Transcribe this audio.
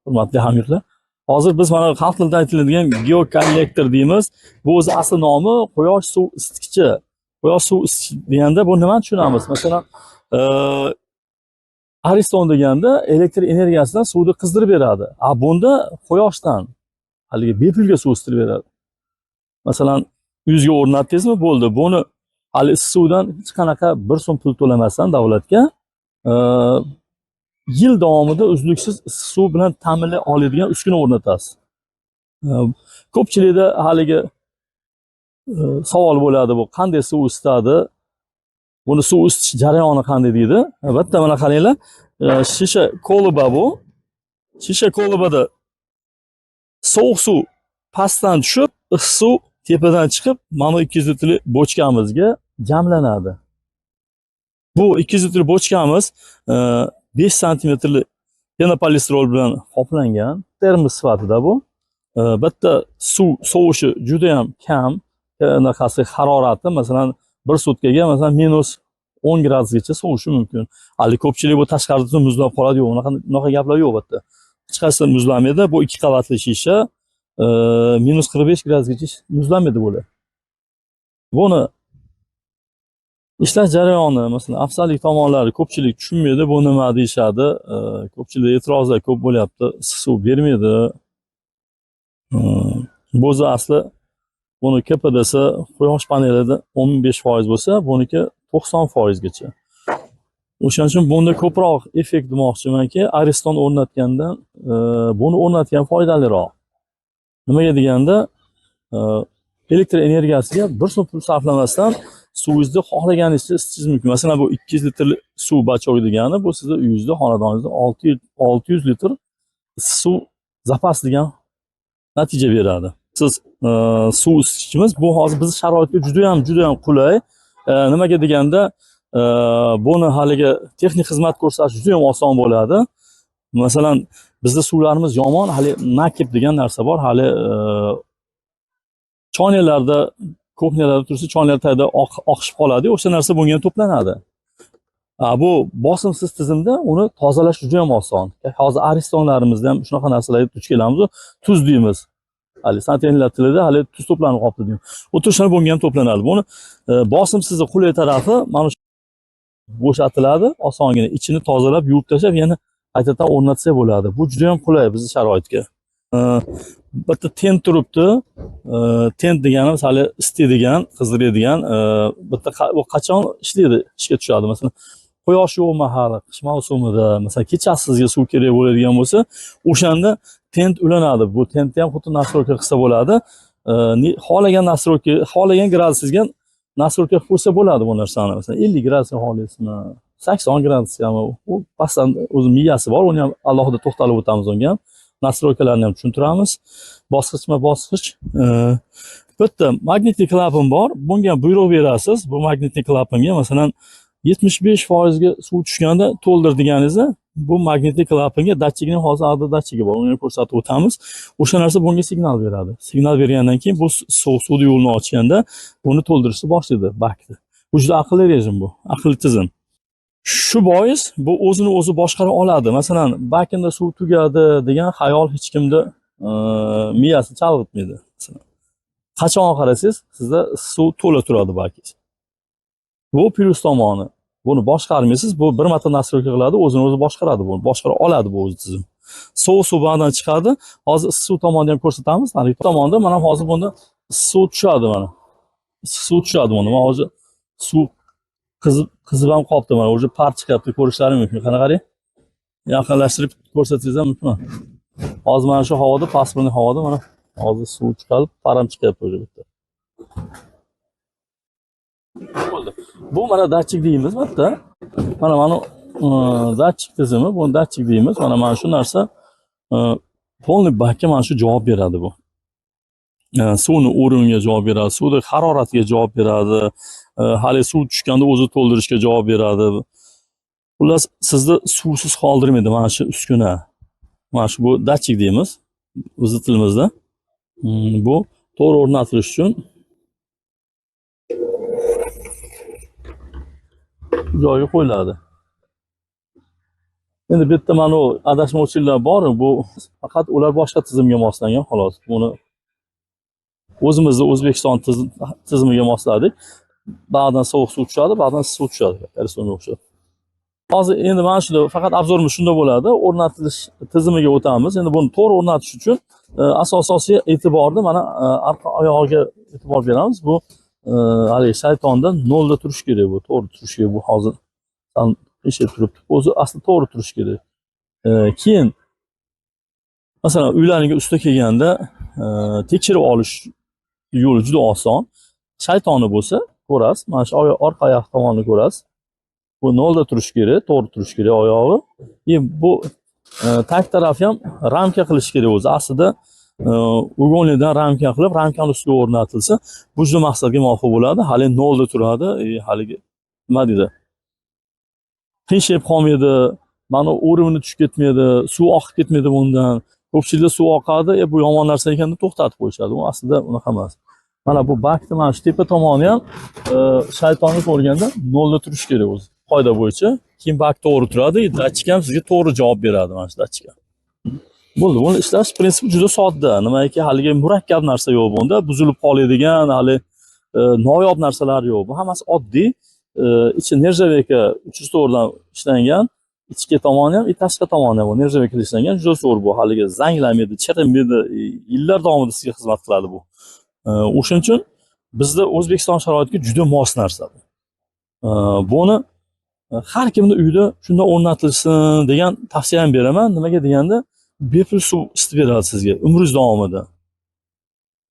hurmatli hamyurtlar. Hozir biz mana xalq tilida aytiladigan geokollektor deymiz. Bu o'zi asl nomi quyosh suv isitgichi. Quyosh suv isitish deganda bu nimani tushunamiz? Masalan, Ariston deganda elektr energiyasidan suvni qizdirib beradi. Bunda quyoshdan haligi bepulga suv isitib beradi. Masalan, uyingizga o'rnatdingizmi, bo'ldi. Buni hali issiq suvdan hech qanaqa 1 so'm pul to'lamasdan davlatga yil davomida uzluksiz issiq suv bilan ta'minlay oladigan uskuna o'rnatasiz. Ko'pchilikda haligi savol bo'ladi, bu qanday suv isitadi? Buni suv isitish jarayoni qanday deydi? Albatta, mana qaranglar, shisha koluba bu. Shisha kolubada sovuq suv pastdan tushib, issiq suv tepadan chiqib, mana 200 litrli bochkamizga jamlanadi. Bu 200 litrli bochkamiz 5 santimetrli penopolistirol bilan qoplangan termos sifatida bu. Bitta suv sovishi juda ham kam, anaqasi harorati masalan 1 sutkaga masalan -10 gradusgacha sovishi mumkin. Hali ko'pchilik bu tashqarida muzlab qoladi, yo'q, unaqa gaplar yo'q bitta. Hech qaysi muzlamaydi. Bu 2 qavatli shisha -45 gradusgacha muzlamaydi bular. Buni ishlash jarayoni, masalan, afzallik tomonlari ko'pchilik tushunmaydi, bu nima deyishadi. Ko'pchilik e'tirozlar ko'p bo'lyapti. Issiq suv bermaydi. Bu asli buni KPDsi quyosh panelida 15% bo'lsa, buniki 90% gacha. O'shaning uchun bunda ko'proq effekt demoqchimanki, Ariston o'rnatgandan buni o'rnatgan foydaliroq. Nimaga deganda, elektr energiyasiga 1 so'm pul sarflamasdan suvingizni xohlaganingizcha isitishingiz mumkin. Masalan, bu 200 litrli suv bachok degani, bu sizning uyingizda, xonadoningizda 600 litr suv zapas degan natija beradi. Siz suv isitishimiz bu hozir bizning sharoitga juda ham qulay. Nimaga deganda, buni haligi texnik xizmat ko'rsatish juda ham oson bo'ladi. Masalan, bizda suvlarimiz yomon, hali nakip degan narsa bor. Hali choynalarda, kuxnyalarda tursa, choynalar tagida oqishib qoladi. O'sha narsa bunga ham to'planadi. Bu bosimsiz tizimda uni tozalash juda ham oson. Hozir aristonlarimizda ham shunaqa narsalarga duch kelamiz. Tuz deymiz. Hali santenlar tilida hali tuz to'planib qolibdi deymiz. O'tirishlar bunga ham to'planadi. Buni bosimsizni qulay tarafi mana shu bo'shatiladi, osongina ichini tozalab, yuvib tashlab, yana qaytadan o'rnatsa bo'ladi. Bu juda ham qulay bizning sharoitga. Bitta tent turibdi. Tent deganimiz hali isitadigan, qizdiradigan, bitta u qachon ishlaydi, ishga tushadi. Masalan, quyosh yo'q mahali, qish mavsumida, masalan, kechasi sizga suv kerak bo'ladigan bo'lsa, o'shanda tent ulanadi. Bu tentni ham xuddi nastroyka qilsa bo'ladi. Xohlagan nastroyka, xohlagan gradusingizga nastroyka qilib qo'ysa bo'ladi bu narsani. Masalan, 50 gradusga xohlaysizmi, 80 gradusgami, u pastdan o'zi miyasi bor, uni ham alohida to'xtalib o'tamiz unga. Nastroykalarni ham tushuntiramiz. Bosqichma-bosqich. Bitta magnitli klapan bor. Bunga buyruq berasiz. Bu magnitli klapanga masalan 75% ga suv tushganda to'ldir deganingizda, bu magnitli klapanga datchikning hozir adda datchigi bor. Uni ko'rsatib o'tamiz. O'sha narsa bunga signal beradi. Signal bergandan keyin bu suv yo'lini ochganda buni to'ldirishni boshlaydi bakni. Bu juda aqlli rejim bu. Aqlli tizim. Shu bois bu o'zini o'zi boshqara oladi. Masalan, bakında suv tugadi degan xayol hech kimda miyasini chalg'itmaydi. Qachon qarasangiz, sizda suv to'la turadi bakingiz. Bu plyus tomoni. Buni boshqarmaysiz. Bu bir marta nastroyka qiladi, o'zini o'zi boshqaradi buni. Boshqara oladi bu o'zi tizim. Sovuq suv bundan chiqadi. Hozir issiq suv tomonidan ham ko'rsatamiz. Mana bu tomonda mana hozir bunda issiq suv tushadi mana. Issiq suv tushadi bunda. Mana hozir suv qizib ham qolibdi, mana o'sha par chiqyapti, ko'rishlaring mumkin. Qana qarang. Yaqinlashtirib ko'rsatingiz ham mumkin. Hozir mana shu havoda, pasportning havoda mana hozir suv chiqib, par ham chiqyapti o'sha bitta. Bu mana datchik deymiz bitta. Mana datchik tizimi, bu datchik deymiz. Mana shu narsa polni bakka mana shu javob beradi bu. Suvni o'riniga javob beradi, suvning haroratiga javob beradi. Hali suv tushganda o'zi to'ldirishga javob beradi. Xullas, sizni suvsiz qoldirmaydi mana shu uskuna. Mana shu bu datchik deymiz o'z tilimizda. Bu to'g'ri o'rnatilish uchun joyiga qo'yiladi. Endi bu yerda mana u adashmovchilar bor, bu faqat ular boshqa tizimga moslangan xolos. Buni o'zimizni O'zbekiston tizimiga mosladik. Ba'zan sovuq suv tushadi, ba'zan issiq suv tushadi. Arizonga o'xshab. Hozir endi mana shunda faqat obzorimiz shunda bo'ladi. O'rnatilish tizimiga o'tamiz. Endi buni to'g'ri o'rnatish uchun asosiy e'tiborni mana orqa oyog'iga e'tibor beramiz. Bu haligi shaytonda 0 da turishi kerak bu. To'g'ri turishi kerak bu hozir eshib turibdi. O'zi asli to'g'ri turishi kerak. Keyin masalan uylaringga usta kelganda tekshirib olish yo'li juda oson. Shaytoni bo'lsa ko'rasiz. Mana shu orqa oyoq tomonni ko'rasiz. Bu 0 da turishi kerak, to'g'ri turishi kerak oyog'i. Bu tag taraf ham ramka qilish kerak o'zi. Aslida ugonlidan ramka qilib, ramkani ustiga o'rnatilsa, bu juda maqsadga muvofiq bo'ladi. Hali 0 da turadi. Haligi nima deydi? Qiyshib qolmaydi. Mana o'rimini tushib ketmaydi, suv oqib ketmaydi bundan. Ko'pchilikda suv oqadi, bu yomon narsa ekan deb to'xtatib qo'yishadi. U aslida unaqa emas. Mana bu bakni mana shu tepa tomoni ham shaytonni ko'rganda 0 da turishi kerak o'zi. Qoida bo'yicha. Keyin bak to'g'ri turadi, datchik ham sizga to'g'ri javob beradi mana shu datchik. Bo'ldi. Buni ishlash prinsipi juda sodda. Nimaiki haligi murakkab narsa yo'q bunda, buzilib qoladigan, hali noyob narsalar yo'q. Bu hammasi oddiy. Ichi nerjaveka 304 dan ishlangan. Ichki tomoni ham, tashqi tomoni ham nerjaveka ishlangan. Juda zo'r bu. Haligi zanglamaydi, chirinmaydi, yillar davomida sizga xizmat qiladi bu. O'shuning uchun bizda O'zbekiston sharoitiga juda mos narsa bu. Buni har kimni uyida shunda o'rnatilsin degan tavsiyam beraman. Nimaga deganda, bepul suv isitib beradi sizga umringiz davomida.